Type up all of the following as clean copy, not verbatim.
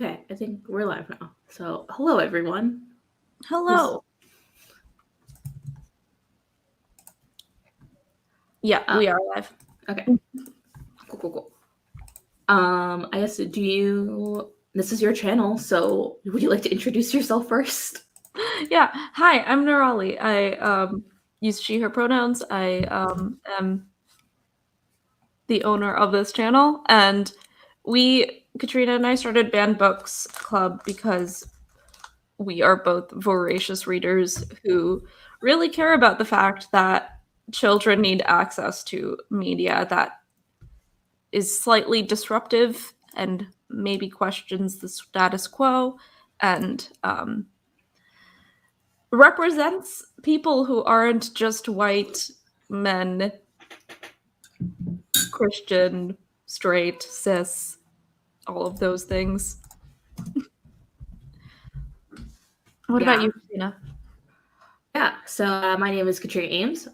Okay, I think we're live now. So, hello everyone. Hello. Yeah, we are live. Okay. Cool. I guess this is your channel, so would you like to introduce yourself first? Yeah. Hi, I'm Nirali. I use she, her pronouns. I am the owner of this channel, and Katrina and I started Banned Books Club because we are both voracious readers who really care about the fact that children need access to media that is slightly disruptive and maybe questions the status quo and represents people who aren't just white men, Christian, straight, cis, all of those things. What about you, Christina? Yeah, so my name is Katrie Ames.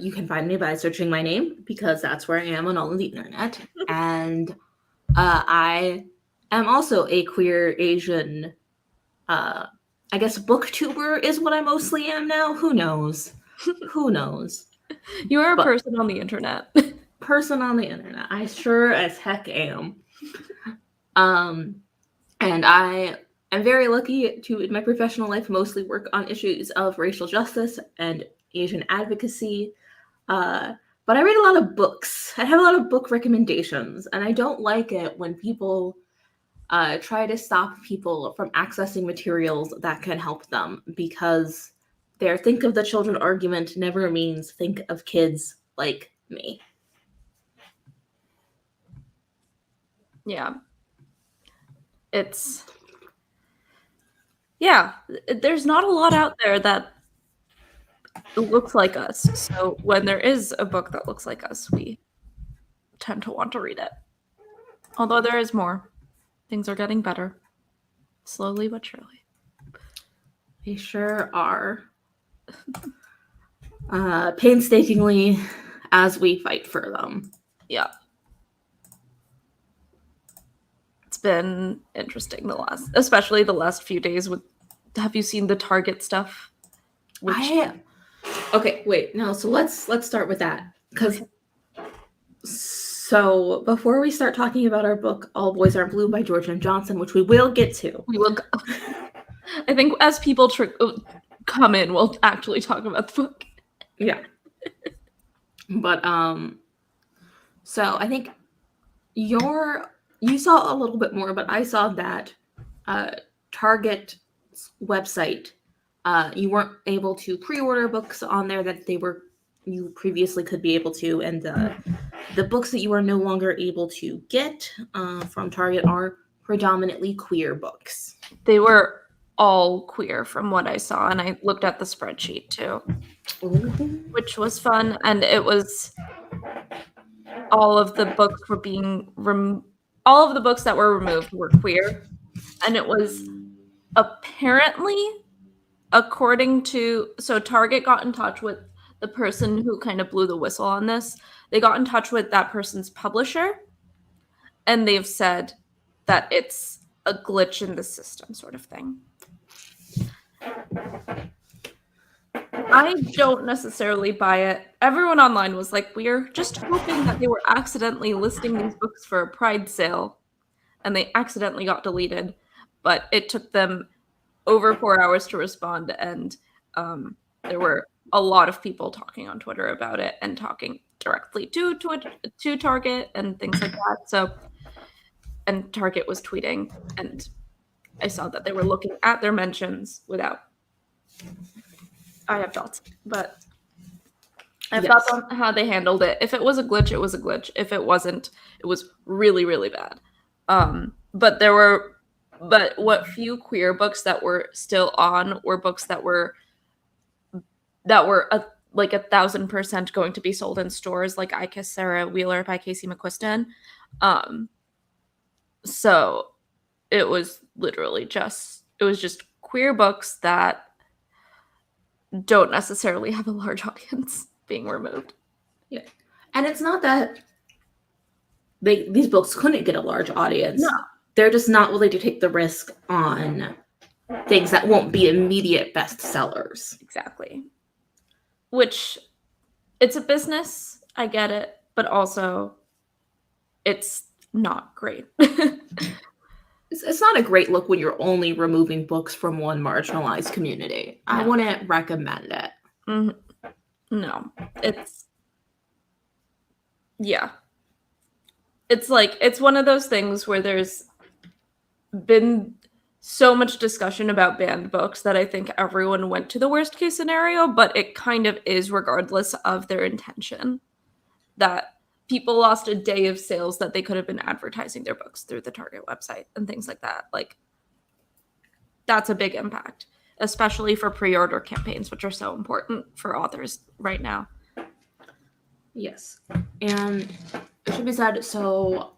You can find me by searching my name because that's where I am on all of the internet. And I am also a queer Asian, I guess booktuber is what I mostly am now. Who knows? Who knows? You are a person on the internet. Person on the internet. I sure as heck am. And I am very lucky to, in my professional life, mostly work on issues of racial justice and Asian advocacy. But I read a lot of books. I have a lot of book recommendations, and I don't like it when people try to stop people from accessing materials that can help them because their think of the children argument never means think of kids like me. Yeah. There's not a lot out there that looks like us. So when there is a book that looks like us, we tend to want to read it. Although there is more. Things are getting better. Slowly but surely. They sure are. Painstakingly as we fight for them. Yeah. It's been interesting especially the last few days with, have you seen the Target stuff? Okay, wait, no, so let's start with that. So before we start talking about our book, All Boys Are Blue by George M. Johnson, which we will get to. We will. I think as people come in, we'll actually talk about the book. Yeah. But so I think you saw a little bit more, but I saw that Target's website, you weren't able to pre-order books on there that you previously could be able to, and the books that you are no longer able to get from Target are predominantly queer books. They were all queer from what I saw, and I looked at the spreadsheet too, which was fun. And it was all of the books all of the books that were removed were queer, and it was apparently according to Target got in touch with the person who kind of blew the whistle on this. They got in touch with that person's publisher, and they've said that it's a glitch in the system sort of thing. I don't necessarily buy it. Everyone online was like, we're just hoping that they were accidentally listing these books for a Pride sale, and they accidentally got deleted, but it took them over 4 hours to respond, and there were a lot of people talking on Twitter about it and talking directly to Target and things like that. And Target was tweeting, and I saw that they were looking at their mentions without. I have thoughts, but I have thoughts on how they handled it. If it was a glitch, it was a glitch. If it wasn't, it was really, really bad. But what few queer books that were still on were books that were 1,000% going to be sold in stores, like I Kiss Sarah Wheeler by Casey McQuiston. So it was literally just queer books that don't necessarily have a large audience being removed. Yeah. And it's not that these books couldn't get a large audience. No. they're just not willing to take the risk on things that won't be immediate bestsellers. Exactly. Which, it's a business, I get it, but also it's not great. It's not a great look when you're only removing books from one marginalized community. I wouldn't recommend it. No, it's, yeah. It's like, it's one of those things where there's been so much discussion about banned books that I think everyone went to the worst case scenario, but it kind of is regardless of their intention. That people lost a day of sales that they could have been advertising their books through the Target website and things like that. Like, that's a big impact, especially for pre-order campaigns, which are so important for authors right now. Yes. And it should be said, so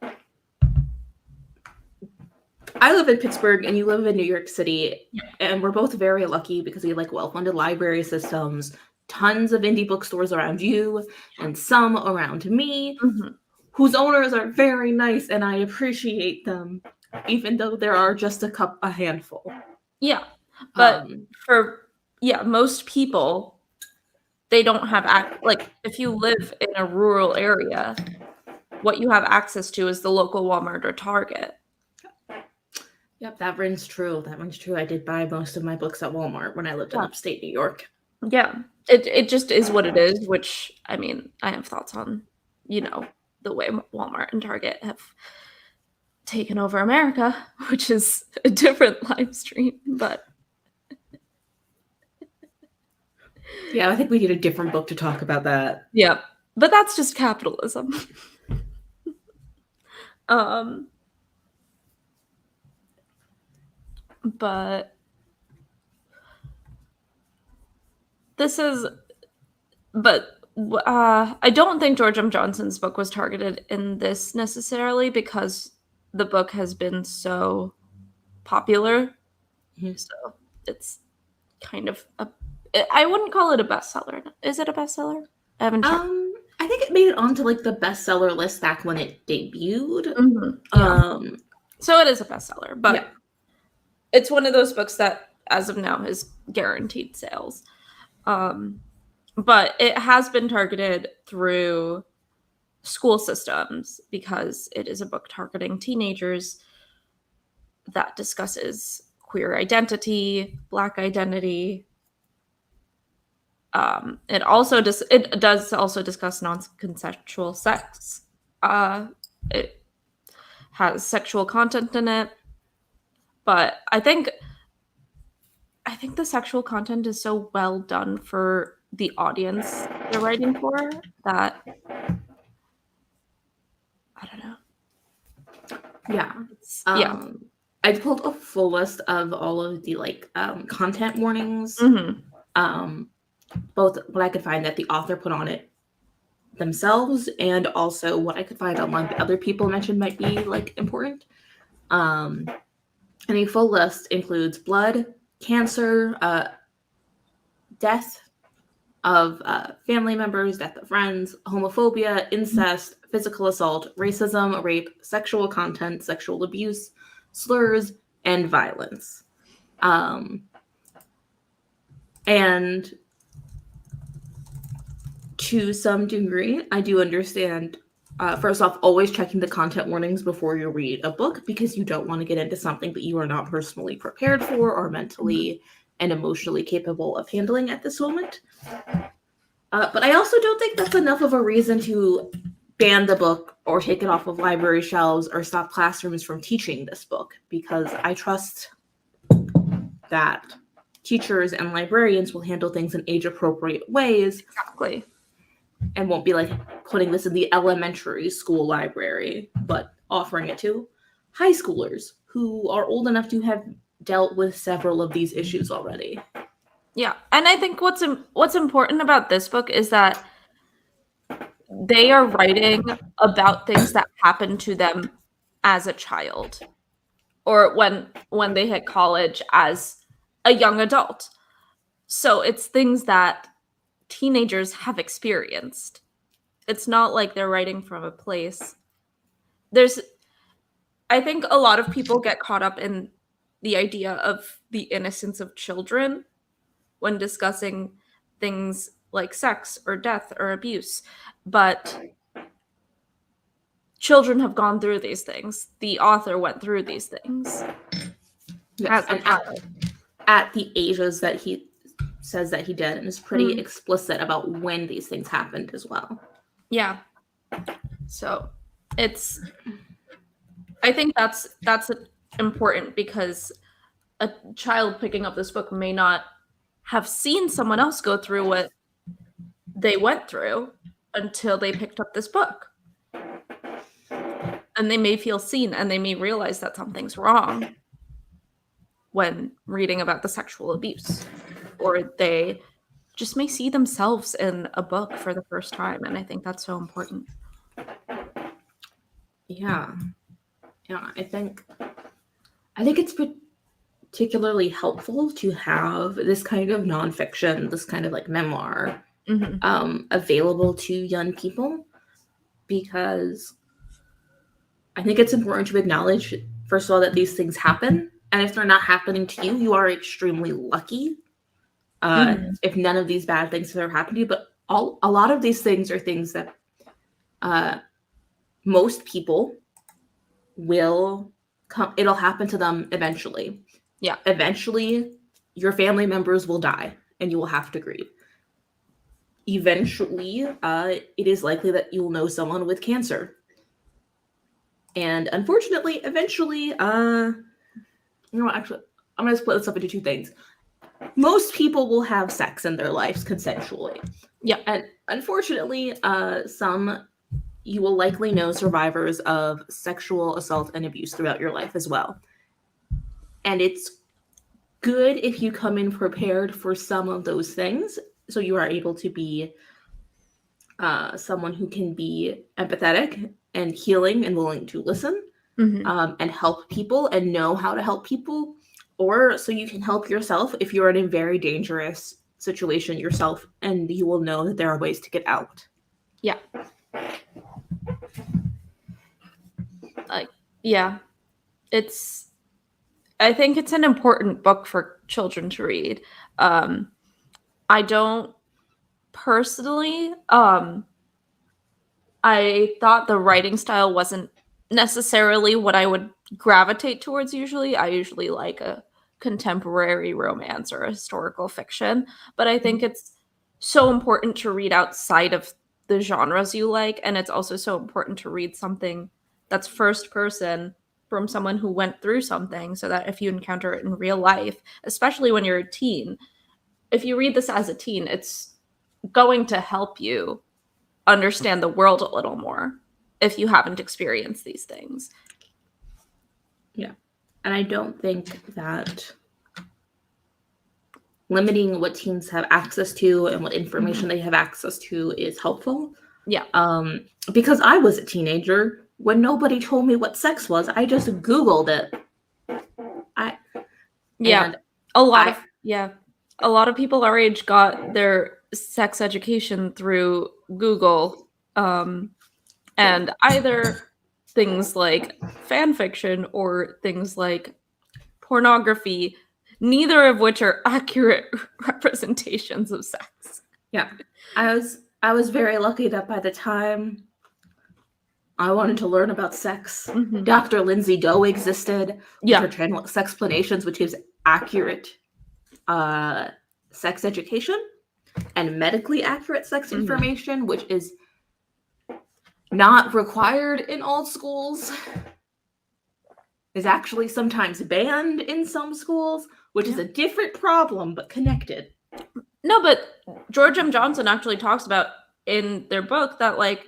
I live in Pittsburgh and you live in New York City, and we're both very lucky because we have like well-funded library systems, tons of indie bookstores around you, and some around me, whose owners are very nice, and I appreciate them, even though there are just a handful. Yeah, but for most people, they don't have like, if you live in a rural area, what you have access to is the local Walmart or Target. Yep, that rings true. I did buy most of my books at Walmart when I lived in upstate New York. Yeah, it just is what it is, which, I mean, I have thoughts on, the way Walmart and Target have taken over America, which is a different live stream, but... Yeah, I think we need a different book to talk about that. Yeah, but that's just capitalism. But I don't think George M. Johnson's book was targeted in this necessarily because the book has been so popular. So it's kind of I wouldn't call it a bestseller. Is it a bestseller? I haven't checked. I think it made it onto like the bestseller list back when it debuted. So it is a bestseller, but it's one of those books that, as of now, has guaranteed sales. But it has been targeted through school systems because it is a book targeting teenagers that discusses queer identity, Black identity. It does also discuss non-consensual sex. It has sexual content in it, but I think the sexual content is so well done for the audience they're writing for that I don't know. Yeah. I pulled a full list of all of the content warnings. Both what I could find that the author put on it themselves and also what I could find online that other people mentioned might be important. And a full list includes blood, cancer, death of family members, death of friends, homophobia, incest, physical assault, racism, rape, sexual content, sexual abuse, slurs, and violence. And to some degree, I do understand, first off, always checking the content warnings before you read a book because you don't want to get into something that you are not personally prepared for or mentally and emotionally capable of handling at this moment. But I also don't think that's enough of a reason to ban the book or take it off of library shelves or stop classrooms from teaching this book, because I trust that teachers and librarians will handle things in age-appropriate ways. Exactly. And won't be putting this in the elementary school library, but offering it to high schoolers who are old enough to have dealt with several of these issues already. Yeah, and I think what's important about this book is that they are writing about things that happened to them as a child or when they hit college as a young adult. So it's things that teenagers have experienced. It's not like they're writing from a place. I think a lot of people get caught up in the idea of the innocence of children when discussing things like sex or death or abuse. But children have gone through these things. The author went through these things Yes, as a and child. at the ages that he says that he did, and is pretty Mhm. explicit about when these things happened as well. Yeah. So it's I think that's important because a child picking up this book may not have seen someone else go through what they went through until they picked up this book. And they may feel seen and they may realize that something's wrong when reading about the sexual abuse. Or they just may see themselves in a book for the first time. And I think that's so important. Yeah. Yeah, I think it's particularly helpful to have this kind of nonfiction, this kind of like memoir, available to young people, because I think it's important to acknowledge, first of all, that these things happen, and if they're not happening to you, you are extremely lucky. If none of these bad things have ever happened to you, but a lot of these things are things that most people will come. It'll happen to them eventually. Yeah. Eventually, your family members will die, and you will have to grieve. Eventually, it is likely that you will know someone with cancer. And unfortunately, eventually, actually, I'm going to split this up into two things. Most people will have sex in their lives consensually. Yeah. And unfortunately, you will likely know survivors of sexual assault and abuse throughout your life as well. And it's good if you come in prepared for some of those things, so you are able to be someone who can be empathetic and healing and willing to listen, and help people and know how to help people, or so you can help yourself if you're in a very dangerous situation yourself, and you will know that there are ways to get out. Yeah. Yeah. I think it's an important book for children to read. I don't personally, I thought the writing style wasn't necessarily what I would gravitate towards usually. I usually like a contemporary romance or a historical fiction, but I think it's so important to read outside of the genres you like, and it's also so important to read something that's first person from someone who went through something, so that if you encounter it in real life, especially when you're a teen, if you read this as a teen, it's going to help you understand the world a little more if you haven't experienced these things. Yeah. And I don't think that limiting what teens have access to and what information they have access to is helpful. Yeah. Because I was a teenager when nobody told me what sex was. I just Googled it. A lot of people our age got their sex education through Google, and either things like fan fiction or things like pornography, neither of which are accurate representations of sex. Yeah. I was very lucky that by the time I wanted to learn about sex, Dr. Lindsay Doe existed with her channel Sexplanations, which gives accurate sex education and medically accurate sex information, which is not required in all schools, is actually sometimes banned in some schools, which is a different problem, but connected. No, but George M. Johnson actually talks about in their book that, like,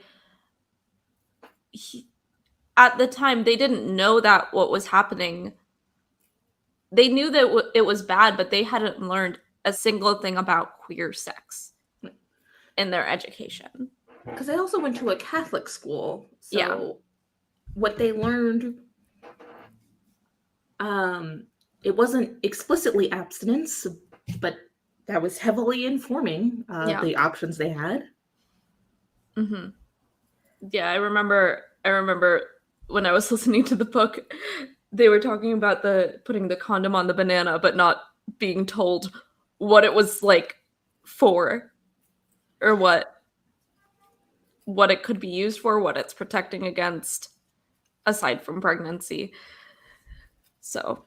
at the time, they didn't know that what was happening. They knew that it was bad, but they hadn't learned a single thing about queer sex in their education. Because I also went to a Catholic school, so what they learned, it wasn't explicitly abstinence, but that was heavily informing the options they had. Yeah, I remember when I was listening to the book, they were talking about putting the condom on the banana, but not being told what it was like for, or what it could be used for, what it's protecting against, aside from pregnancy. So,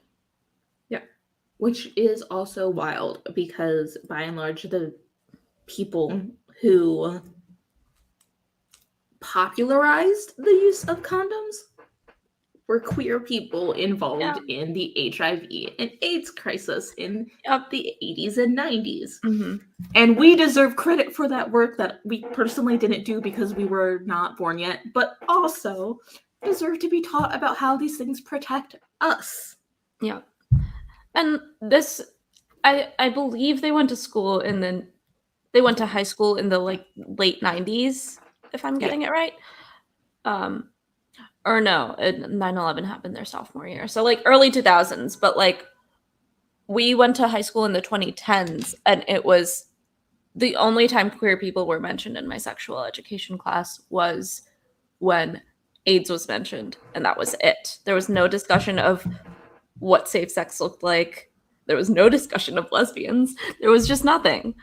yeah, which is also wild because by and large, the people who popularized the use of condoms were queer people involved in the HIV and AIDS crisis in the 80s and 90s. Mm-hmm. And we deserve credit for that work that we personally didn't do because we were not born yet, but also deserve to be taught about how these things protect us. Yeah. And this, I believe they went to school they went to high school in the like late 90s, if I'm getting it right. Or no, 9/11 happened their sophomore year. So like early 2000s, but like we went to high school in the 2010s, and it was the only time queer people were mentioned in my sexual education class was when AIDS was mentioned, and that was it. There was no discussion of what safe sex looked like. There was no discussion of lesbians. There was just nothing.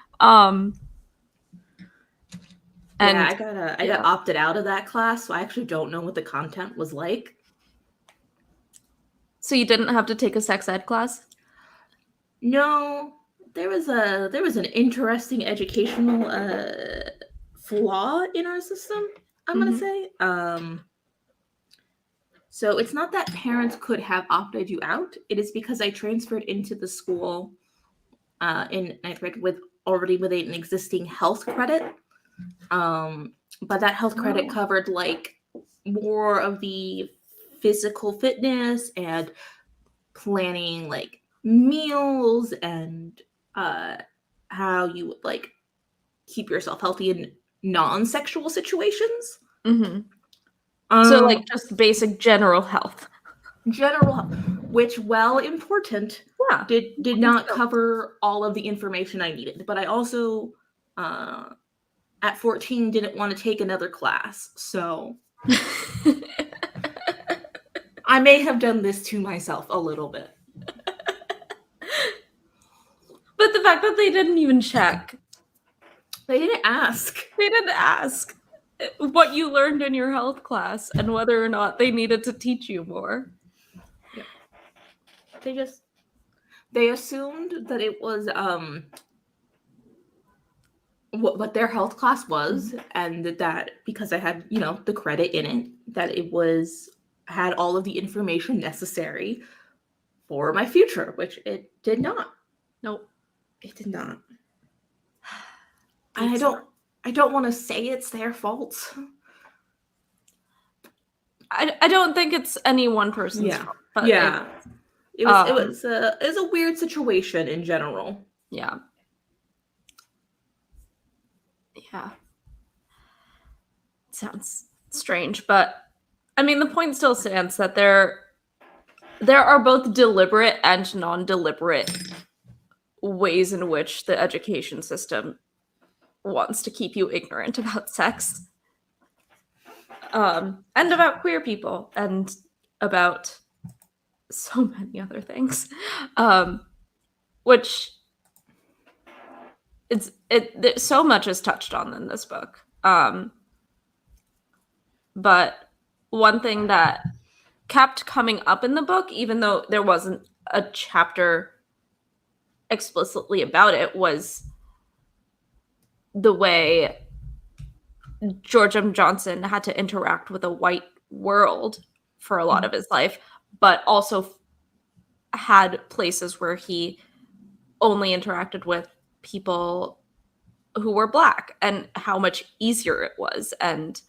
And I got opted out of that class, so I actually don't know what the content was like. So you didn't have to take a sex ed class? No, there was an interesting educational flaw in our system, I'm gonna say. So it's not that parents could have opted you out. It is because I transferred into the school in ninth grade with an existing health credit. But that health credit covered like more of the physical fitness and planning like meals and how you would like keep yourself healthy in non-sexual situations. Mm-hmm. So like just basic general health, which, while important, did not cover all of the information I needed. But I also at 14 didn't want to take another class, so I may have done this to myself a little bit. But the fact that they didn't even check. They didn't ask. They didn't ask what you learned in your health class and whether or not they needed to teach you more. Yeah. They assumed that it was what their health class was, and that because I had, the credit in it, that it had all of the information necessary for my future, which it did not. Nope. It did not. And I don't want to say it's their fault. I don't think it's any one person's fault. But it was a weird situation in general. Yeah. Yeah. It sounds strange, but I mean the point still stands that there are both deliberate and non-deliberate ways in which the education system wants to keep you ignorant about sex. And about queer people, and about so many other things, which so much is touched on in this book. But one thing that kept coming up in the book, even though there wasn't a chapter explicitly about it, was the way George M. Johnson had to interact with a white world for a lot of his life, but also had places where he only interacted with people who were Black, and how much easier it was. And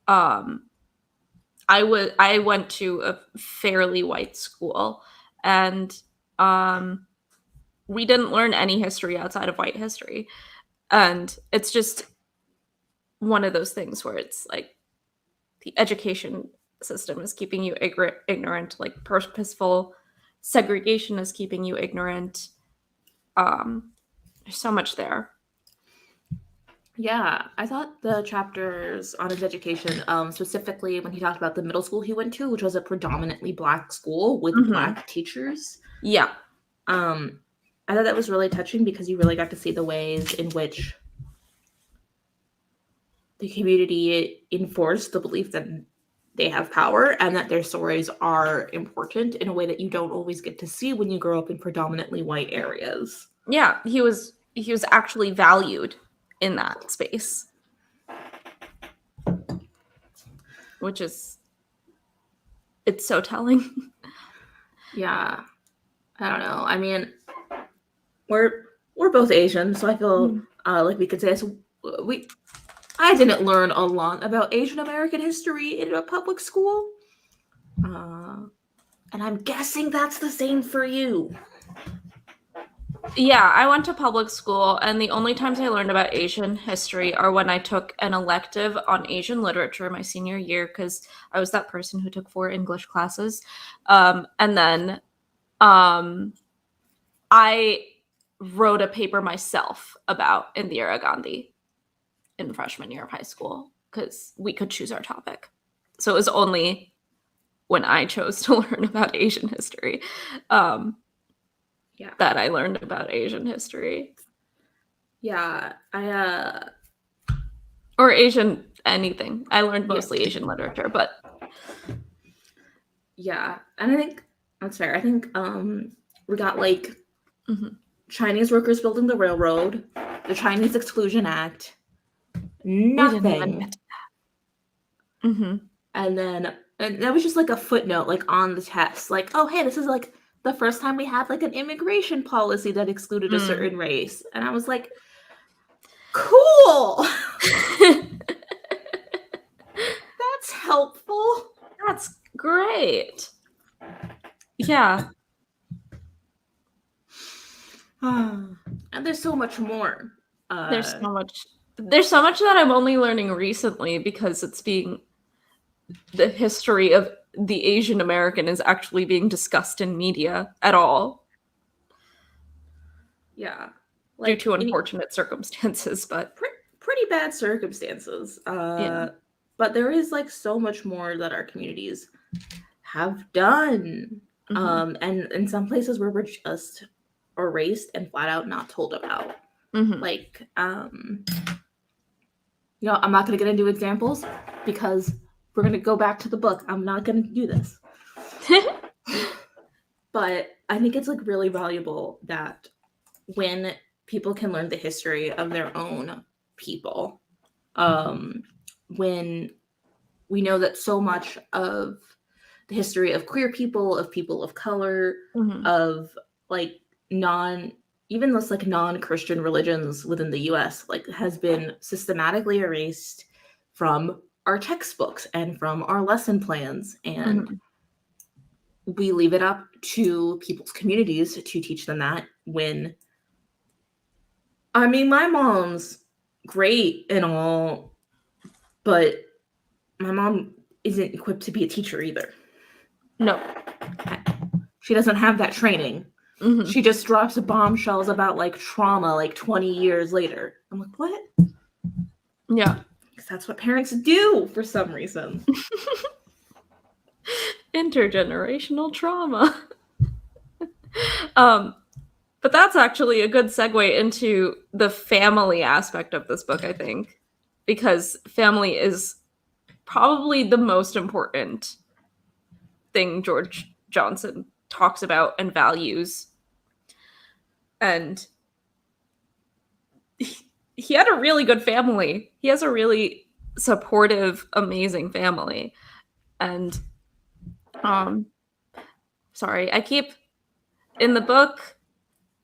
I went to a fairly white school, and we didn't learn any history outside of white history. And it's just one of those things where it's like the education system is keeping you ignorant, like purposeful segregation is keeping you ignorant. There's so much there. Yeah, I thought the chapters on his education, specifically when he talked about the middle school he went to, which was a predominantly black school with Mm-hmm. black teachers, Yeah. um, I thought that was really touching because you really got to see the ways in which the community enforced the belief that they have power and that their stories are important in a way that you don't always get to see when you grow up in predominantly white areas. Yeah, he was actually valued in that space, which is it's so telling. Yeah, I don't know. I mean, we're we're both Asian, so I feel like we could say so. We I didn't learn a lot about Asian American history in a public school, uh, and I'm guessing that's the same for you. Yeah, I went to public school, and the only times I learned about Asian history are when I took an elective on Asian literature my senior year, because I was that person who took 4 English classes. And then I wrote a paper myself about Indira Gandhi in freshman year of high school, because we could choose our topic. So it was only when I chose to learn about Asian history Yeah, that I learned about Asian history. yeah. Or Asian anything. I learned Yeah. mostly Asian literature, but Yeah, and I think that's fair. I think we got like mhm. Chinese workers building the railroad, the Chinese Exclusion Act, We didn't even nothing. get to that. And that was just like a footnote, like on the test, like, oh hey, this is like the first time we had like an immigration policy that excluded a certain race, and I was like, cool, that's helpful. That's great. Yeah. And there's so much more. There's so much. There's so much that I'm only learning recently because the history of the Asian American is actually being discussed in media at all. Yeah, Due like to unfortunate circumstances, but pretty bad circumstances. yeah. But there is like so much more that our communities have done. Mm-hmm. And in some places where we're just erased and flat out not told about. Mm-hmm. Like, I'm not gonna get into examples because we're gonna go back to the book. I'm not gonna do this. But I think it's like really valuable that when people can learn the history of their own people, when we know that so much of the history of queer people, of people of color, Mm-hmm. of like even those like non-Christian religions within the US, like has been systematically erased from our textbooks and from our lesson plans. And Mm-hmm. we leave it up to people's communities to teach them that when I mean my mom's great and all, but my mom isn't equipped to be a teacher either. No. She doesn't have that training. Mm-hmm. She just drops bombshells about like trauma like 20 years later. I'm like, what? Yeah. Because that's what parents do for some reason. Intergenerational trauma. But that's actually a good segue into the family aspect of this book, I think, because family is probably the most important thing George Johnson talks about and values. And he had a really good family. He has a really supportive, amazing family. And sorry, I keep in the book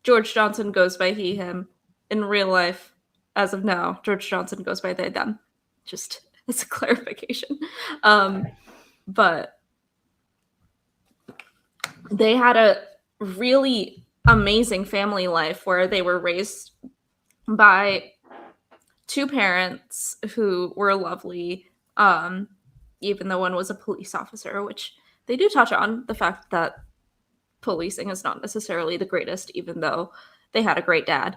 George Johnson goes by he, him. In real life, as of now, George Johnson goes by they, them. Just as a clarification. But they had a really amazing family life where they were raised by 2 parents who were lovely, even though one was a police officer, which they do touch on the fact that policing is not necessarily the greatest, even though they had a great dad.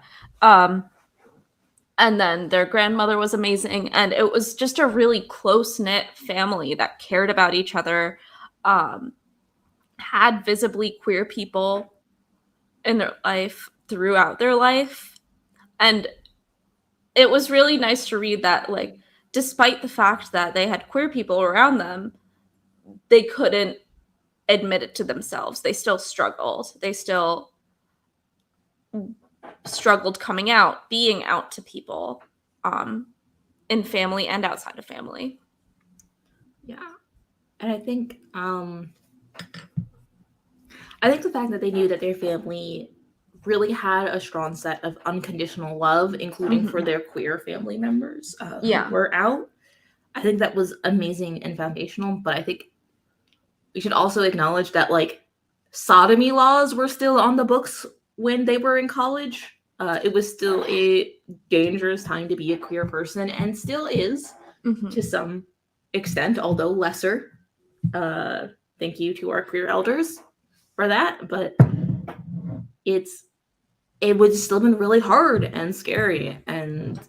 And then their grandmother was amazing. And it was just a really close-knit family that cared about each other, had visibly queer people in their life throughout their life. And it was really nice to read that, like, despite the fact that they had queer people around them, they couldn't admit it to themselves. They still struggled. They still struggled coming out, being out to people, in family and outside of family. Yeah. And I think the fact that they knew that their family really had a strong set of unconditional love, including for their queer family members who were out, I think that was amazing and foundational. But I think we should also acknowledge that, like, sodomy laws were still on the books when they were in college. It was still a dangerous time to be a queer person, and still is to some extent, although lesser. Thank you to our queer elders for that, but it would still been really hard and scary. And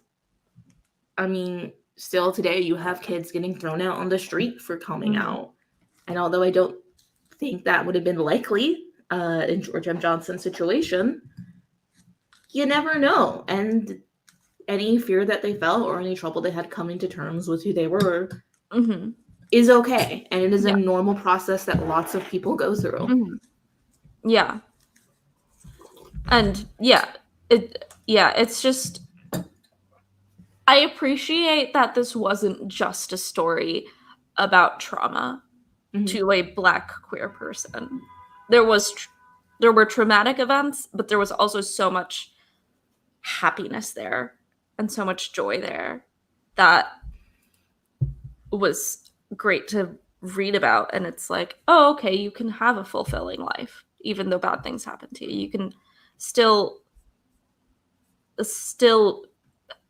I mean, still today you have kids getting thrown out on the street for coming out. And although I don't think that would have been likely in George M. Johnson's situation, you never know. And any fear that they felt or any trouble they had coming to terms with who they were is okay. And it is a normal process that lots of people go through. Yeah. And it's just, I appreciate that this wasn't just a story about trauma to a Black queer person. There were traumatic events, but there was also so much happiness there and so much joy there that was great to read about. And it's like, oh, okay, you can have a fulfilling life even though bad things happen to you. You can still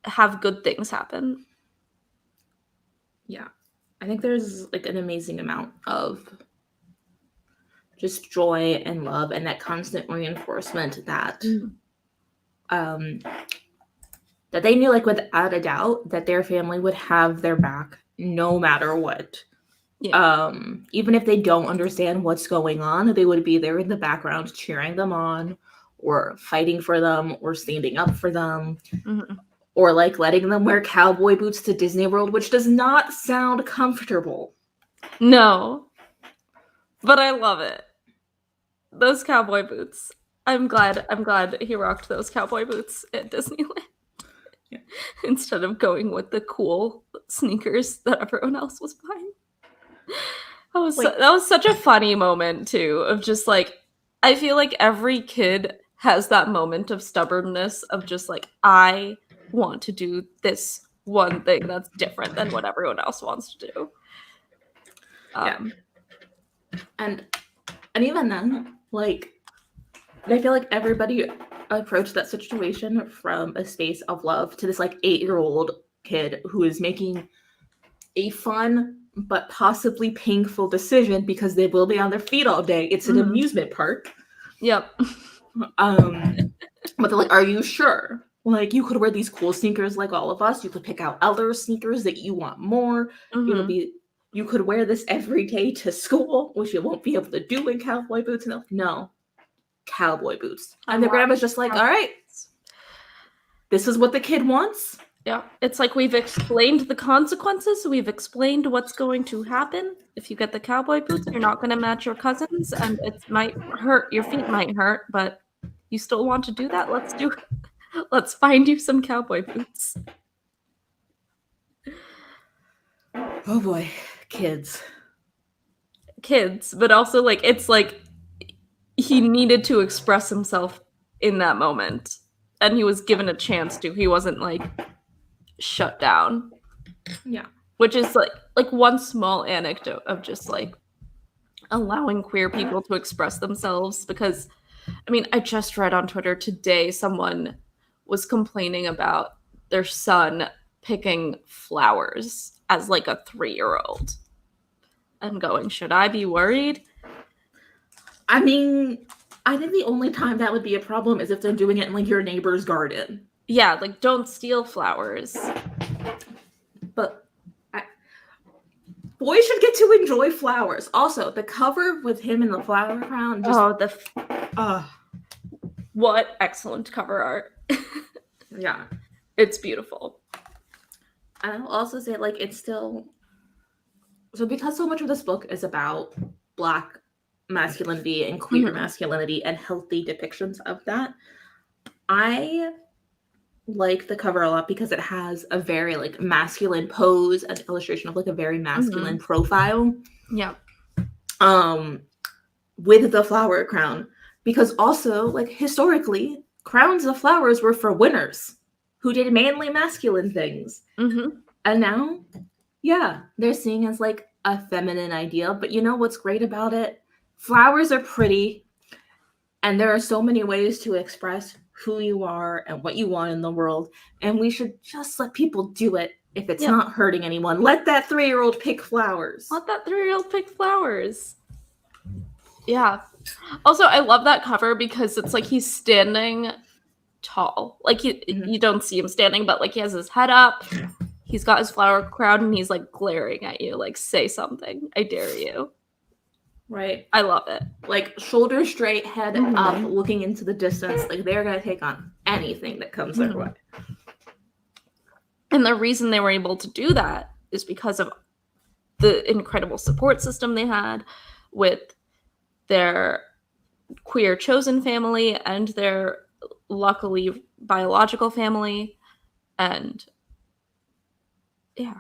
have good things happen. Yeah. I think there's like an amazing amount of just joy and love and that constant reinforcement that that they knew, like, without a doubt, that their family would have their back no matter what. Even if they don't understand what's going on, they would be there in the background cheering them on or fighting for them or standing up for them. Or, like, letting them wear cowboy boots to Disney World, which does not sound comfortable. No. But I love it. Those cowboy boots. I'm glad he rocked those cowboy boots at Disneyland. Instead of going with the cool sneakers that everyone else was buying. That was such a funny moment, too, of just, like, I feel like every kid has that moment of stubbornness of just, like, I want to do this one thing that's different than what everyone else wants to do. And even then, like, I feel like everybody approached that situation from a space of love to this, like, 8-year-old kid who is making a fun but possibly painful decision because they will be on their feet all day. It's an amusement park. Yep. But they're like, are you sure? Like, you could wear these cool sneakers like all of us. You could pick out other sneakers that you want more. You could wear this every day to school, which you won't be able to do in cowboy boots. And they're like, no, cowboy boots. And the grandma's just like, all right, this is what the kid wants. Yeah, it's like we've explained the consequences. We've explained what's going to happen. If you get the cowboy boots, you're not going to match your cousins, and it might hurt. Your feet might hurt, but you still want to do that? Let's do it. Let's find you some cowboy boots. Oh boy, kids. But also, like, it's like he needed to express himself in that moment, and he was given a chance to. He wasn't, like, shut down. Yeah. Which is, like one small anecdote of just, like, allowing queer people to express themselves. Because, I mean, I just read on Twitter today someone was complaining about their son picking flowers as, like, a 3-year-old. And going, should I be worried? I mean, I think the only time that would be a problem is if they're doing it in, like, your neighbor's garden. Yeah, like, don't steal flowers. But boys should get to enjoy flowers. Also, the cover with him in the flower crown. What excellent cover art. Yeah. It's beautiful. And I'll also say, like, it's still... So because so much of this book is about Black masculinity and queer masculinity and healthy depictions of that, I like the cover a lot because it has a very, like, masculine pose, an illustration of, like, a very masculine profile. Yeah. With the flower crown. Because also, like, historically, crowns of flowers were for winners who did manly masculine things. And now, yeah, they're seen as, like, a feminine ideal. But you know what's great about it? Flowers are pretty, and there are so many ways to express who you are and what you want in the world, and we should just let people do it if it's not hurting anyone. Let that 3-year-old pick flowers. Let that 3-year-old pick flowers. Yeah. Also, I love that cover because it's like he's standing tall. Like, you don't see him standing, but, like, he has his head up. He's got his flower crown, and he's, like, glaring at you, like, say something. I dare you. Right. I love it. Like, shoulder straight, head up, looking into the distance. Like, they're going to take on anything that comes their way. And the reason they were able to do that is because of the incredible support system they had with their queer chosen family and their luckily biological family. And yeah,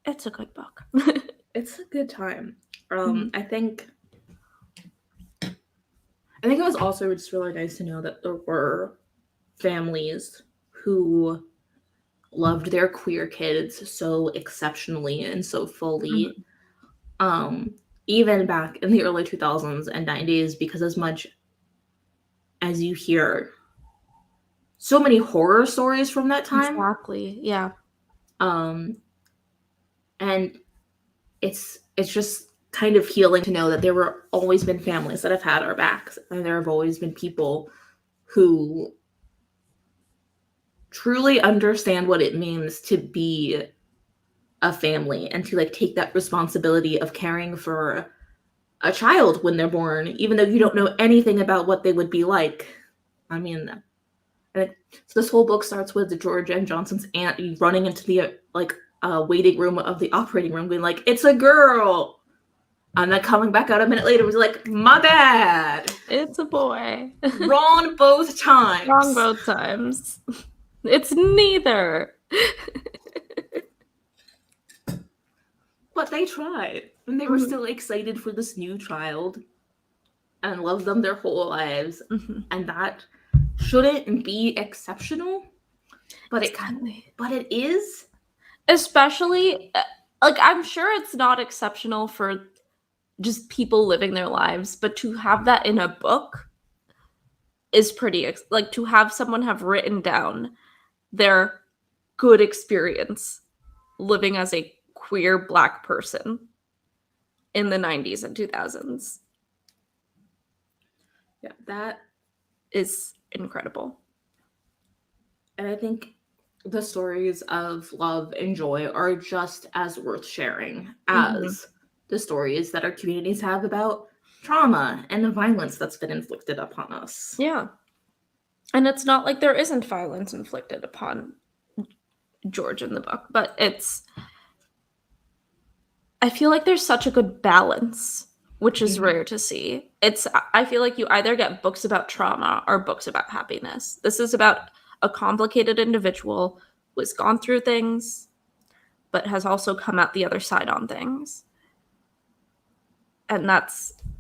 it's a good book. It's a good time. I think it was also just really nice to know that there were families who loved their queer kids so exceptionally and so fully. Even back in the early 2000s and 90s, because as much as you hear so many horror stories from that time. Exactly, yeah. And it's just kind of healing to know that there were always been families that have had our backs, and there have always been people who truly understand what it means to be a family and to, like, take that responsibility of caring for a child when they're born, even though you don't know anything about what they would be like. I mean, so this whole book starts with George and Johnson's aunt running into the, like, waiting room of the operating room, being like, "It's a girl," and then coming back out a minute later was like, "My bad, it's a boy." Wrong both times. Wrong both times. It's neither. But they tried, and they were still excited for this new child and loved them their whole lives, and that shouldn't be exceptional, but it is. Especially, like, I'm sure it's not exceptional for just people living their lives, but to have that in a book is pretty, like, to have someone have written down their good experience living as a queer Black person in the 90s and 2000s. Yeah, that is incredible. And I think the stories of love and joy are just as worth sharing as the stories that our communities have about trauma and the violence that's been inflicted upon us. Yeah. And it's not like there isn't violence inflicted upon George in the book, but I feel like there's such a good balance, which is rare to see. I feel like you either get books about trauma or books about happiness. This is about a complicated individual who has gone through things, but has also come out the other side on things. And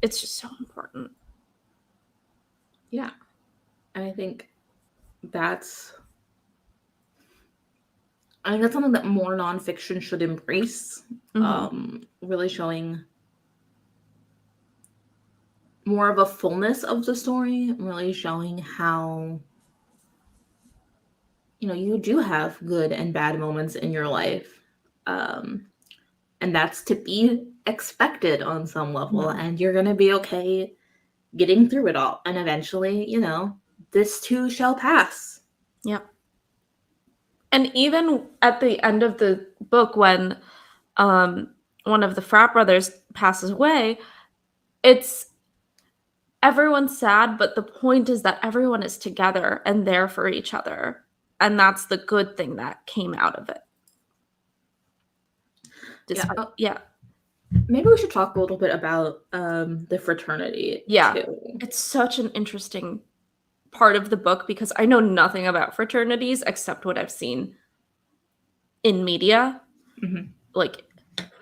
it's just so important. Yeah. And I think that's something that more nonfiction should embrace. Really showing more of a fullness of the story, really showing how, you do have good and bad moments in your life. And that's to be expected on some level, and you're going to be okay getting through it all. And eventually, this too shall pass. Yep. And even at the end of the book, when one of the frat brothers passes away, it's everyone's sad, but the point is that everyone is together and there for each other. And that's the good thing that came out of it. Yeah. Maybe we should talk a little bit about the fraternity. Yeah. Too. It's such an interesting part of the book because I know nothing about fraternities except what I've seen in media. Mm-hmm. Like,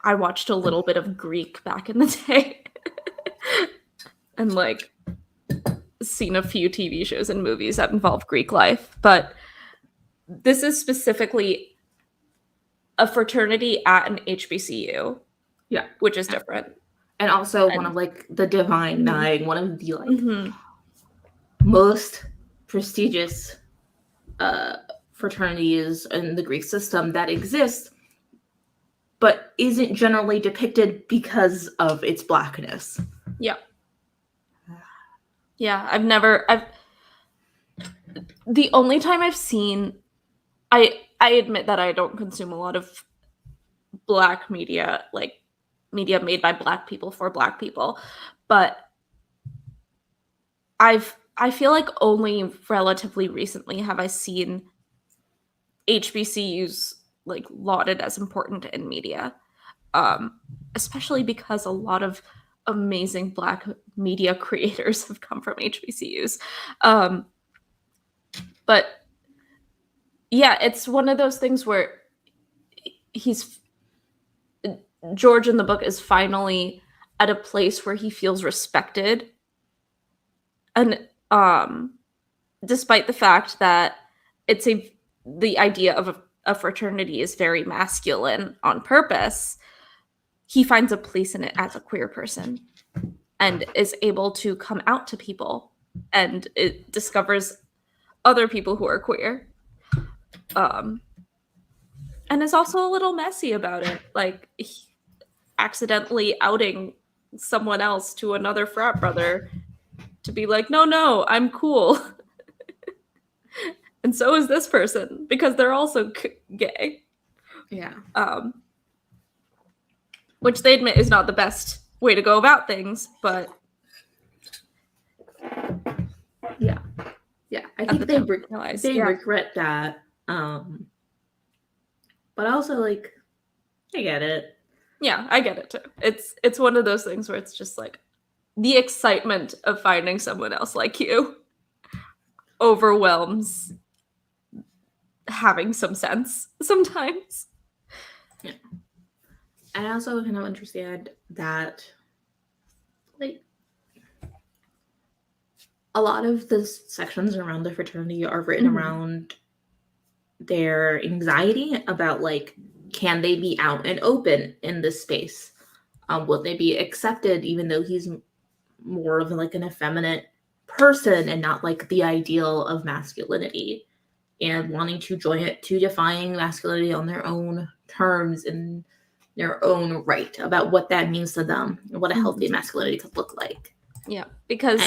I watched a little bit of Greek back in the day. And like seen a few TV shows and movies that involve Greek life, but this is specifically a fraternity at an HBCU. Yeah, which is different. And also one of like the Divine Nine, one of the like most prestigious fraternities in the Greek system that exists, but isn't generally depicted because of its blackness. Yeah. The only time I've seen, I admit that I don't consume a lot of Black media, like media made by Black people for Black people, but I feel like only relatively recently have I seen HBCUs like lauded as important in media, especially because a lot of amazing Black media creators have come from HBCUs. But yeah, it's one of those things where George in the book is finally at a place where he feels respected. And despite the fact that the idea of a fraternity is very masculine on purpose, he finds a place in it as a queer person and is able to come out to people, and it discovers other people who are queer. And is also a little messy about it, like accidentally outing someone else to another frat brother to be like, no, I'm cool. And so is this person, because they're also gay. Yeah. Which they admit is not the best way to go about things, but yeah. I think they regret that. But also, like, I get it. Yeah, I get it too. It's one of those things where it's just like the excitement of finding someone else like you overwhelms having some sense sometimes. Yeah. And I also kind of understand that, like, a lot of the sections around the fraternity are written around their anxiety about, like, can they be out and open in this space? Will they be accepted even though he's more of like an effeminate person and not like the ideal of masculinity, and wanting to join it, to defying masculinity on their own terms and their own right about what that means to them and what a healthy masculinity could look like. Yeah, because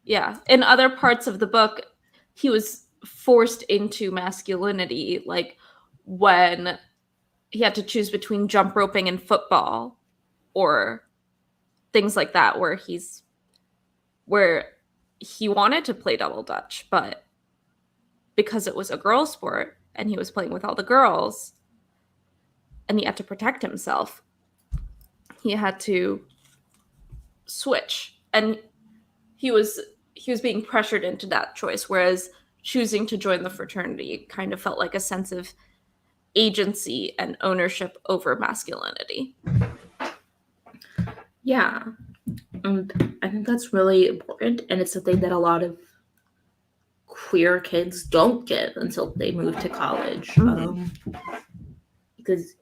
in other parts of the book, he was forced into masculinity, like when he had to choose between jump roping and football or things like that, where he wanted to play double dutch, but because it was a girl sport and he was playing with all the girls and he had to protect himself, he had to switch, and he was being pressured into that choice, whereas choosing to join the fraternity kind of felt like a sense of agency and ownership over masculinity. Yeah. I think that's really important, and it's something that a lot of queer kids don't get until they move to college. Because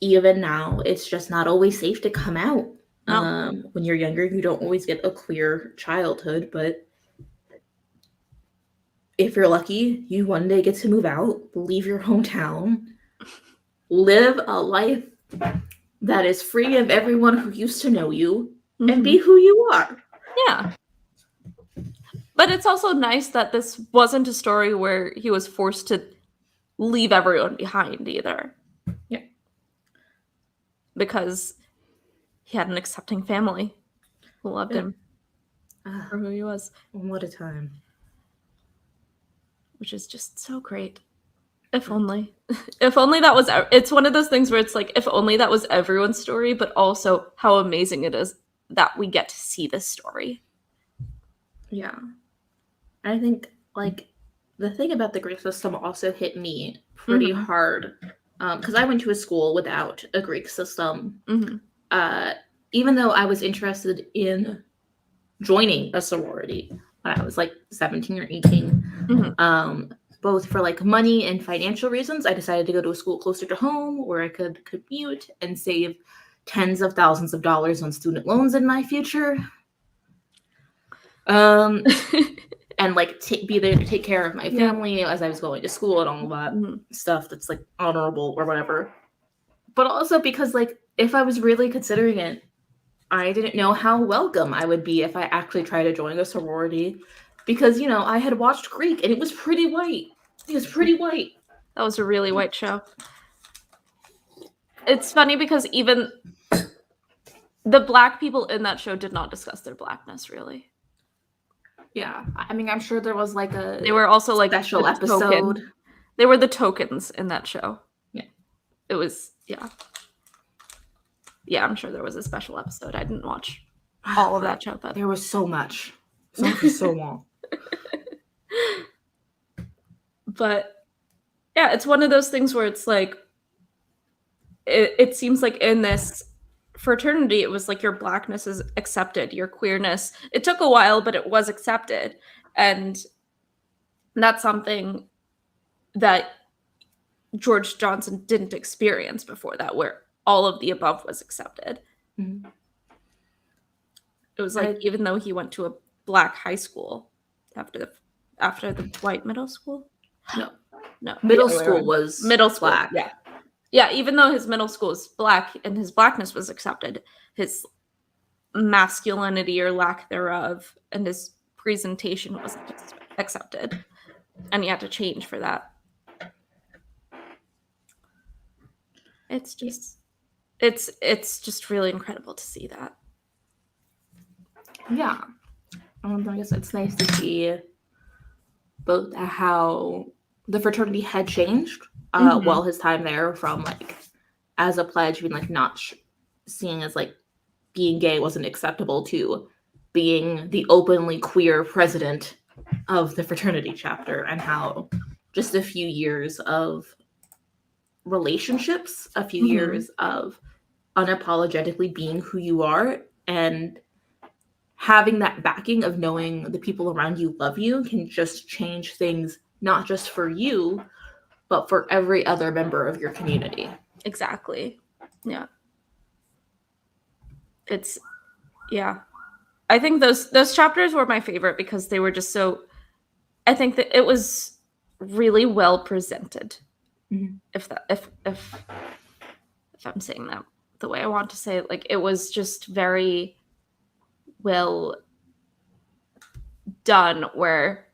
even now, it's just not always safe to come out. No. When you're younger, you don't always get a queer childhood, but if you're lucky, you one day get to move out, leave your hometown, live a life that is free of everyone who used to know you, and be who you are. Yeah. But it's also nice that this wasn't a story where he was forced to leave everyone behind either. Yeah. Because he had an accepting family who loved Yeah. him for who he was. What a time. Which is just so great. If only. If only that was... It's one of those things where it's like, if only that was everyone's story, but also how amazing it is that we get to see this story. Yeah. I think, like, the thing about the Greek system also hit me pretty hard. Because I went to a school without a Greek system. Even though I was interested in joining a sorority when I was, like, 17 or 18. Both for, like, money and financial reasons, I decided to go to a school closer to home where I could commute and save tens of thousands of dollars on student loans in my future. And, like, be there to take care of my family as I was going to school and all that stuff that's, like, honorable or whatever. But also because, like, if I was really considering it, I didn't know how welcome I would be if I actually tried to join a sorority. Because, you know, I had watched Greek and it was pretty white. It was pretty white. That was a really white show. It's funny because even the black people in that show did not discuss their blackness, really. Yeah, I mean, I'm sure there was like a... They were also like special episode. Token. They were the tokens in that show. Yeah. It was, yeah. Yeah, I'm sure there was a special episode. I didn't watch all of that show, but... There was so much. So long. But, yeah, it's one of those things where it's like... It seems like in this fraternity, it was like your blackness is accepted, your queerness. It took a while, but it was accepted. And that's something that George Johnson didn't experience before that, where all of the above was accepted. It was like, even though he went to a black high school after the white middle school? No. Middle school was black. Yeah. Yeah, even though his middle school was black and his blackness was accepted, his masculinity or lack thereof and his presentation wasn't accepted. And he had to change for that. It's just really incredible to see that. Yeah. I guess it's nice to see both how the fraternity had changed while his time there, from like as a pledge being like not seen as like being gay wasn't acceptable to being the openly queer president of the fraternity chapter, and how just a few years of relationships, a few years of unapologetically being who you are and having that backing of knowing the people around you love you can just change things, not just for you, but for every other member of your community. Exactly. Yeah. I think those chapters were my favorite because they were just so, I think that it was really well presented. If I'm saying that the way I want to say it, like it was just very well done, where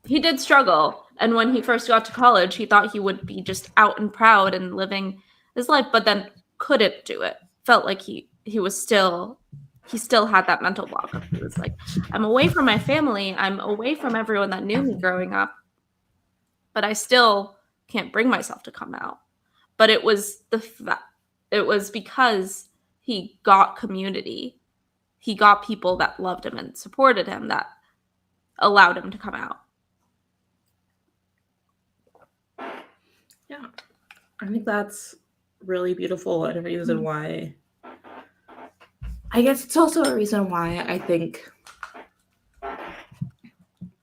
he did struggle, and when he first got to college he thought he would be just out and proud and living his life, but then couldn't do it. Felt like he still had that mental block. He was like, I'm away from my family, I'm away from everyone that knew me growing up, but I still can't bring myself to come out. But it was because he got community. He got people that loved him and supported him that allowed him to come out. Yeah. I think that's really beautiful, and a reason why, I guess it's also a reason why I think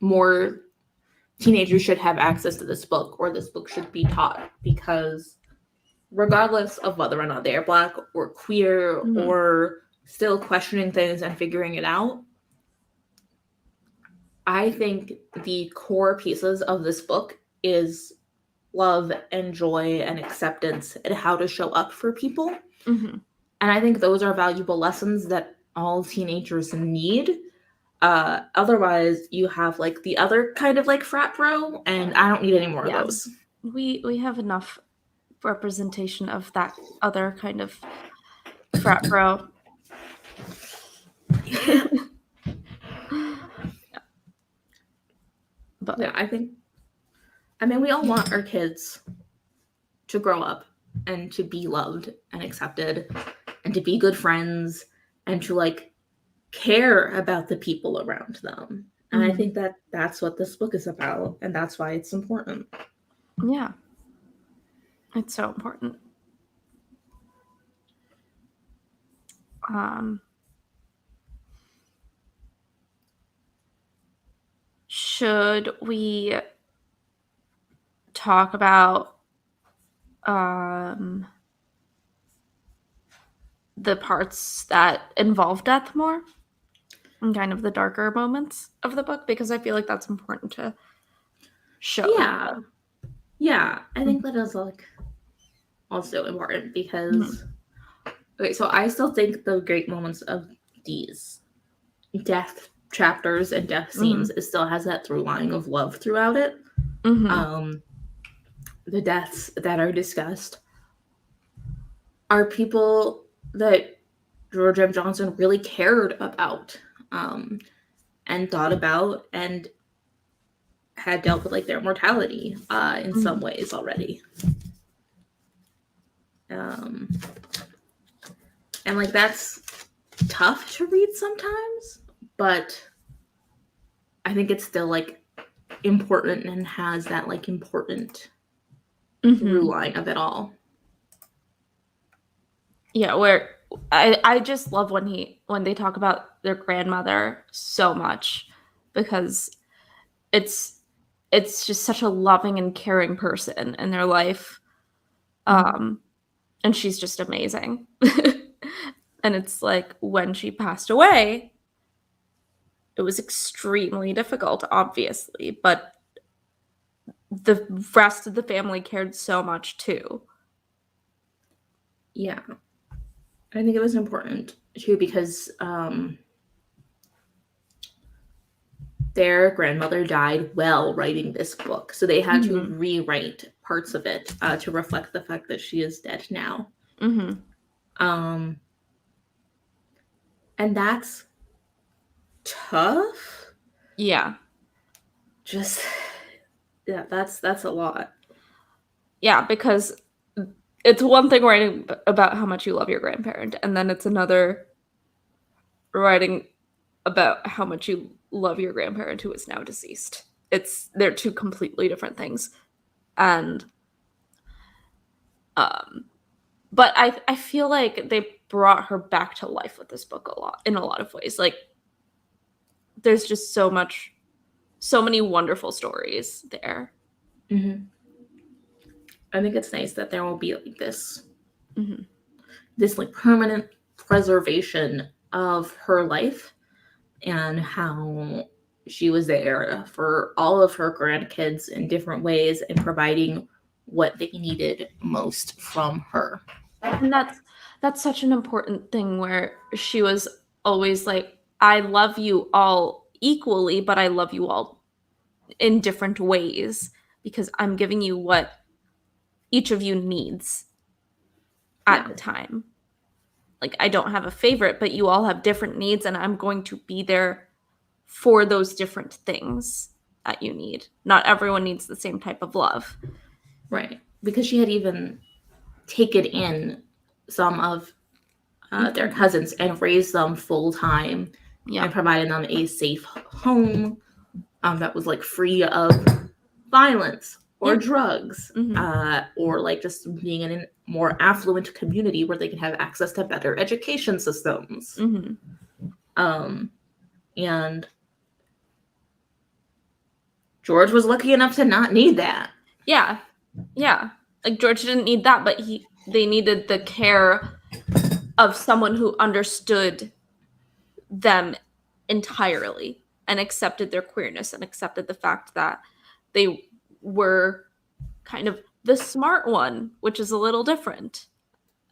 more teenagers should have access to this book, or this book should be taught, because regardless of whether or not they are black or queer or still questioning things and figuring it out, I think the core pieces of this book is love and joy and acceptance and how to show up for people. And I think those are valuable lessons that all teenagers need. Otherwise, you have like the other kind of like frat bro, and I don't need any more of those. We have enough representation of that other kind of frat bro. Yeah. But Yeah, I mean, we all want our kids to grow up and to be loved and accepted and to be good friends and to like care about the people around them. And I think that that's what this book is about, and that's why it's important. yeah, it's so important. Should we talk about the parts that involve death more and kind of the darker moments of the book? Because I feel like that's important to show. Yeah, I think that is like also important because okay, so I still think the great moments of these death chapters and death scenes, it still has that through line of love throughout it. The deaths that are discussed are people that George M. Johnson really cared about, and thought about and had dealt with like their mortality in some ways already. And like that's tough to read sometimes, but I think it's still like important and has that like important through line of it all. Yeah, where I just love when they talk about their grandmother so much, because it's just such a loving and caring person in their life. And she's just amazing. And it's like when she passed away, it was extremely difficult, obviously, but the rest of the family cared so much too. Yeah. I think it was important too because their grandmother died while writing this book. So they had to rewrite parts of it to reflect the fact that she is dead now. And that's tough. Yeah. Just, yeah, that's a lot. Yeah, because it's one thing writing about how much you love your grandparent, and then it's another writing about how much you love your grandparent who is now deceased. They're two completely different things. And but I feel like they brought her back to life with this book in a lot of ways. Like there's just so many wonderful stories there. I think it's nice that there will be like this like permanent preservation of her life and how she was there for all of her grandkids in different ways and providing what they needed most from her. And that's such an important thing, where she was always like, I love you all equally, but I love you all in different ways because I'm giving you what each of you needs at the time. Like, I don't have a favorite, but you all have different needs, and I'm going to be there for those different things that you need. Not everyone needs the same type of love. Right. Because she had even taken in some of their cousins and raised them full time and provided them a safe home that was like free of violence or drugs, or like just being in a more affluent community where they can have access to better education systems. And George was lucky enough to not need that. Yeah. Like George didn't need that, but they needed the care of someone who understood them entirely and accepted their queerness and accepted the fact that they were kind of the smart one, which is a little different,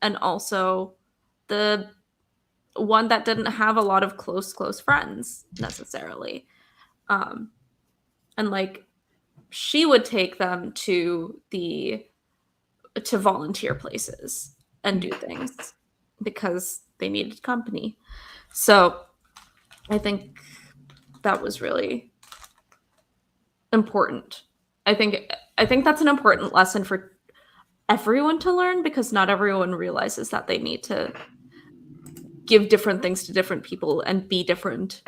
and also the one that didn't have a lot of close friends necessarily. And like she would take them to volunteer places and do things because they needed company. So I think that was really important. I think that's an important lesson for everyone to learn, because not everyone realizes that they need to give different things to different people and be different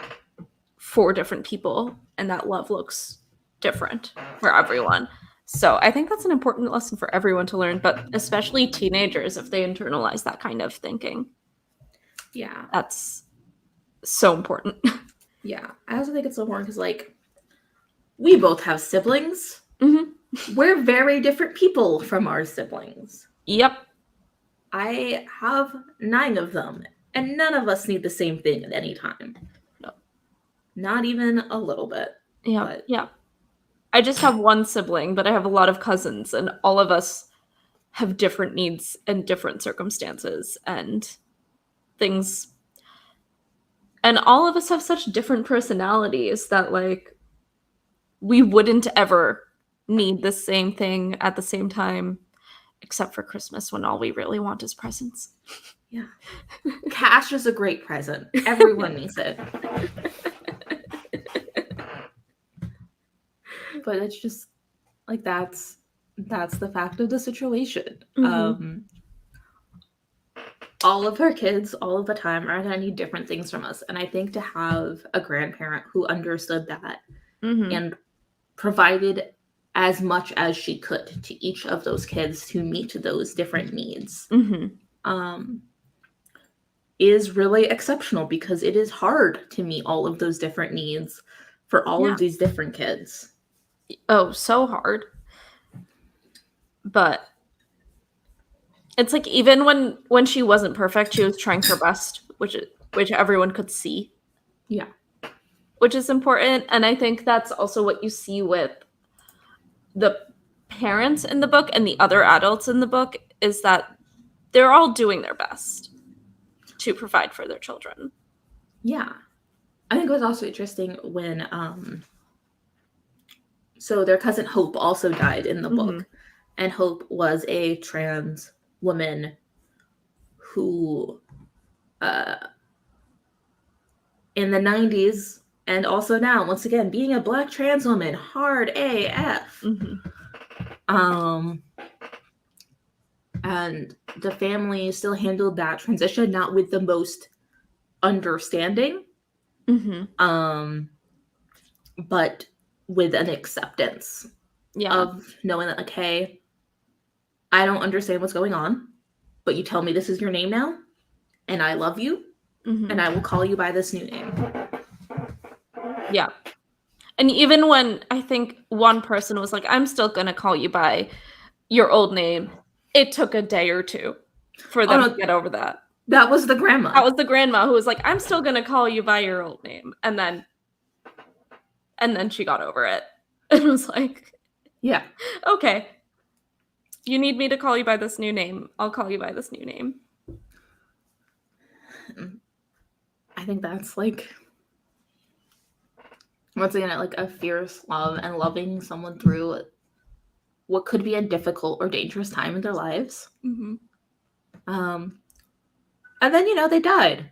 for different people, and that love looks different for everyone. So I think that's an important lesson for everyone to learn, but especially teenagers, if they internalize that kind of thinking. Yeah. That's so important. Yeah. I also think it's so important because, like, we both have siblings. Mm-hmm. We're very different people from our siblings. Yep. I have 9 of them, and none of us need the same thing at any time. No. Not even a little bit. Yeah. But... yeah. I just have one sibling, but I have a lot of cousins, and all of us have different needs and different circumstances and things. And all of us have such different personalities that, like, we wouldn't ever need the same thing at the same time, except for Christmas, when all we really want is presents. Yeah. Cash is a great present. Everyone needs it. But it's just, like, that's the fact of the situation. Mm-hmm. All of our kids, all of the time, are going to need different things from us. And I think to have a grandparent who understood that Mm-hmm. and provided as much as she could to each of those kids to meet those different needs Mm-hmm. Is really exceptional, because it is hard to meet all of those different needs for all of these different kids. Oh, so hard. But it's like, even when she wasn't perfect, she was trying her best, which everyone could see. Yeah. Which is important. And I think that's also what you see with the parents in the book and the other adults in the book, is that they're all doing their best to provide for their children. Yeah. I think it was also interesting when so their cousin Hope also died in the book. And Hope was a trans woman who in the 90s, and also now, once again, being a Black trans woman, hard AF. And the family still handled that transition not with the most understanding, but with an acceptance of knowing that, like, hey, I don't understand what's going on, but you tell me this is your name now, and I love you, and I will call you by this new name. Yeah. And even when I think one person was like, I'm still going to call you by your old name, it took a day or two for them to get over that. That was the grandma. That was the grandma who was like, I'm still going to call you by your old name. And then she got over it. It was like, yeah, okay, you need me to call you by this new name, I'll call you by this new name. I think that's, like, once again, like, a fierce love and loving someone through what could be a difficult or dangerous time in their lives. And then, they died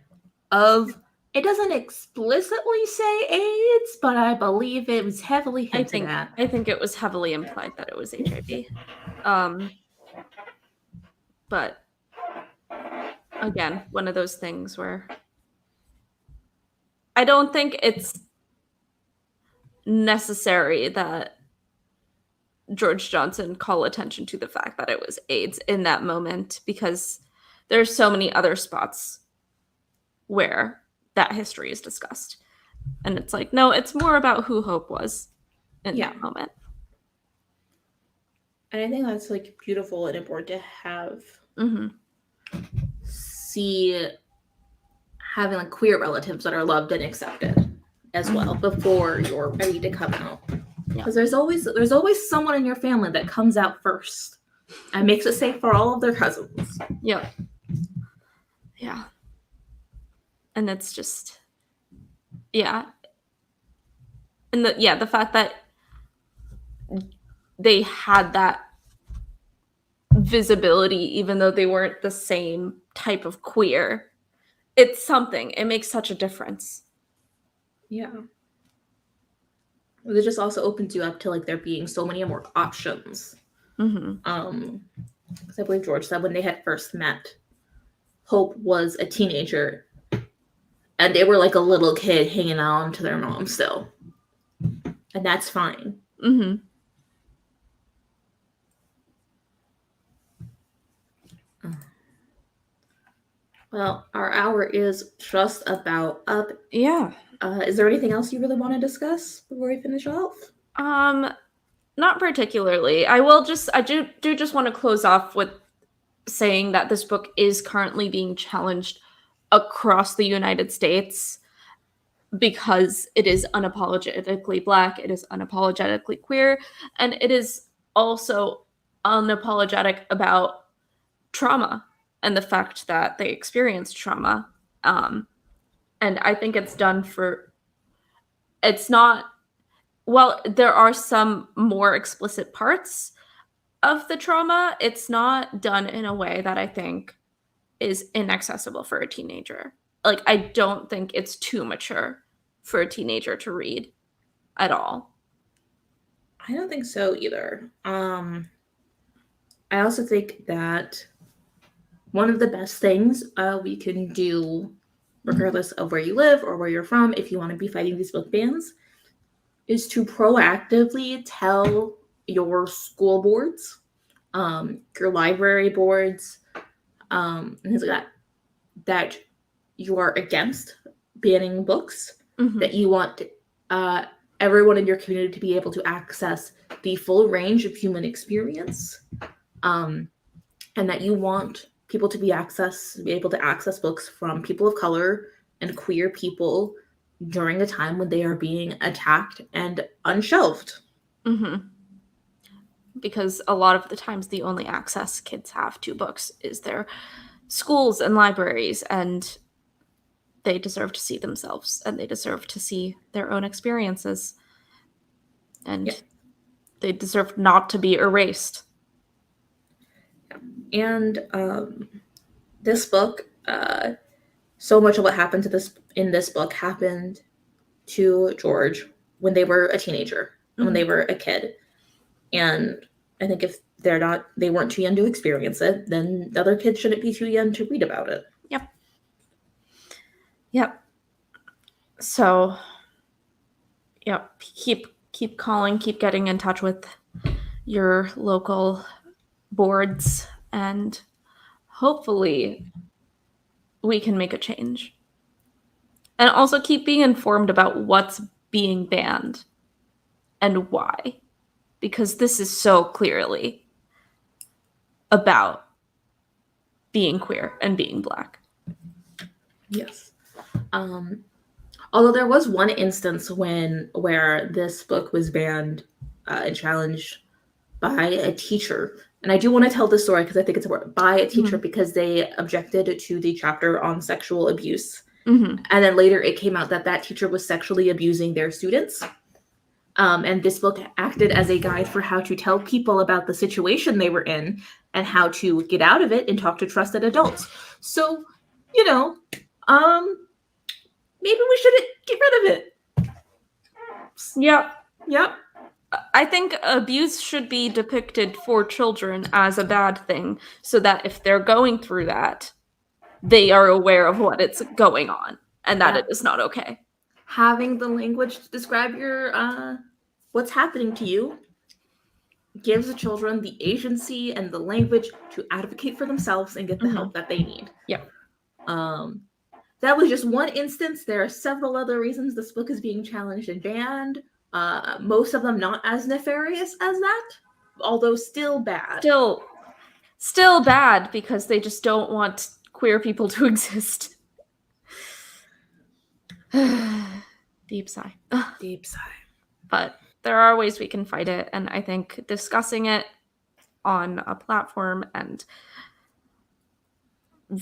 of, it doesn't explicitly say AIDS, but I believe it was heavily hinted at. I think it was heavily implied that it was HIV. But again, one of those things where I don't think it's necessary that George Johnson call attention to the fact that it was AIDS in that moment, because there's so many other spots where that history is discussed. And it's like, no, it's more about who Hope was in that moment. And I think that's, like, beautiful and important to have see having, like, queer relatives that are loved and accepted as well before you're ready to come out. Because there's always someone in your family that comes out first and makes it safe for all of their cousins. Yeah. And it's just, yeah. And the fact that they had that visibility, even though they weren't the same type of queer, it's something. It makes such a difference. Yeah. It just also opens you up to like there being so many more options. Because I believe George said when they had first met, Hope was a teenager, and they were like a little kid hanging on to their mom still, and that's fine. Well, our hour is just about up. Yeah. Is there anything else you really want to discuss before we finish off? Not particularly. I do just want to close off with saying that this book is currently being challenged across the United States because it is unapologetically Black, it is unapologetically queer, and it is also unapologetic about trauma and the fact that they experienced trauma. And I think it's done it's not, well, there are some more explicit parts of the trauma, it's not done in a way that I think is inaccessible for a teenager. Like, I don't think it's too mature for a teenager to read at all. I don't think so either. I also think that one of the best things we can do, regardless of where you live or where you're from, if you want to be fighting these book bans, is to proactively tell your school boards, your library boards, and things like that you are against banning books, that you want everyone in your community to be able to access the full range of human experience, and that you want people to be able to access books from people of color and queer people during a time when they are being attacked and unshelved. Because a lot of the times the only access kids have to books is their schools and libraries, and they deserve to see themselves and they deserve to see their own experiences, and they deserve not to be erased. And this book, so much of what happened in this book happened to George when they were a teenager, when they were a kid. And I think if they weren't too young to experience it, then the other kids shouldn't be too young to read about it. Yep. So, keep calling, keep getting in touch with your local boards, and hopefully we can make a change. And also keep being informed about what's being banned and why, because this is so clearly about being queer and being Black. Yes. Although there was one instance where this book was banned and challenged by a teacher. And I do want to tell this story because I think it's important. By a teacher because they objected to the chapter on sexual abuse. And then later it came out that teacher was sexually abusing their students. And this book acted as a guide for how to tell people about the situation they were in and how to get out of it and talk to trusted adults. So, maybe we should get rid of it. Yep. I think abuse should be depicted for children as a bad thing, so that if they're going through that, they are aware of what it's going on and that it is not okay. Having the language to describe your what's happening to you gives the children the agency and the language to advocate for themselves and get the help that they need. That was just one instance. There are several other reasons this book is being challenged and banned. Most of them not as nefarious as that, although still bad. Still bad because they just don't want queer people to exist. Deep sigh. Deep sigh. But there are ways we can fight it, and I think discussing it on a platform and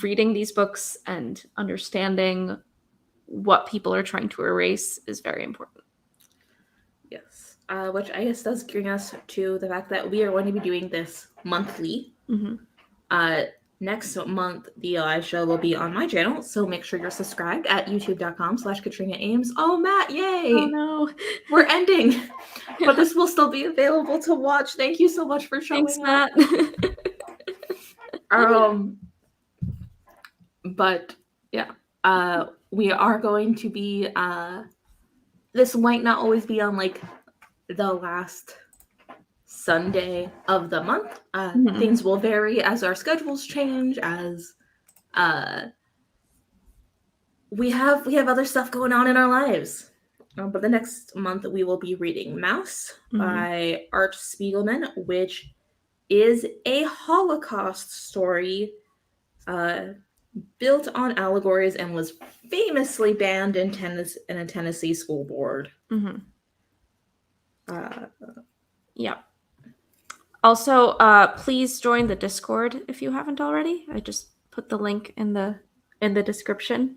reading these books and understanding what people are trying to erase is very important. Yes. Which I guess does bring us to the fact that we are going to be doing this monthly. Next month, the live show will be on my channel, so make sure you're subscribed at youtube.com/Katrina Ames. Oh, Matt, yay! Oh no. We're ending, but this will still be available to watch. Thank you so much for showing Thanks, up. Matt. But yeah, we are going to be, this might not always be on like the last Sunday of the month. Things will vary as our schedules change, as we have other stuff going on in our lives. But the next month we will be reading Mouse by Art Spiegelman, which is a Holocaust story built on allegories and was famously banned in a Tennessee school board. Yeah. Also, please join the Discord if you haven't already. I just put the link in the description,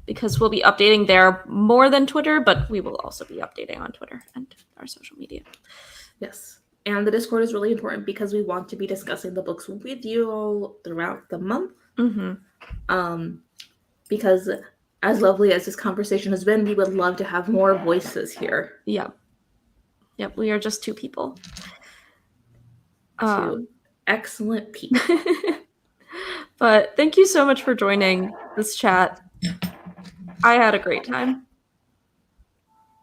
because we'll be updating there more than Twitter, but we will also be updating on Twitter and our social media. Yes. And the Discord is really important because we want to be discussing the books with you all throughout the month. Because as lovely as this conversation has been, we would love to have more voices here. Yep, we are just two people. Two excellent people. But thank you so much for joining this chat. I had a great time.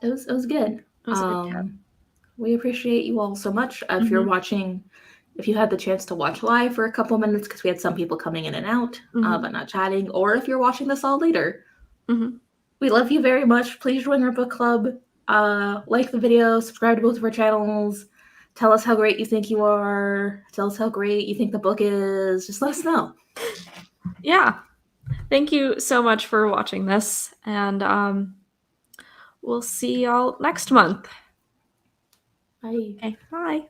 It was good. It was a good chat. We appreciate you all so much. If you're watching, if you had the chance to watch live for a couple minutes, because we had some people coming in and out, but not chatting, or if you're watching this all later, we love you very much. Please join our book club. Like the video, subscribe to both of our channels. Tell us how great you think you are. Tell us how great you think the book is. Just let us know. Yeah. Thank you so much for watching this, and we'll see y'all next month. Bye. Okay, bye.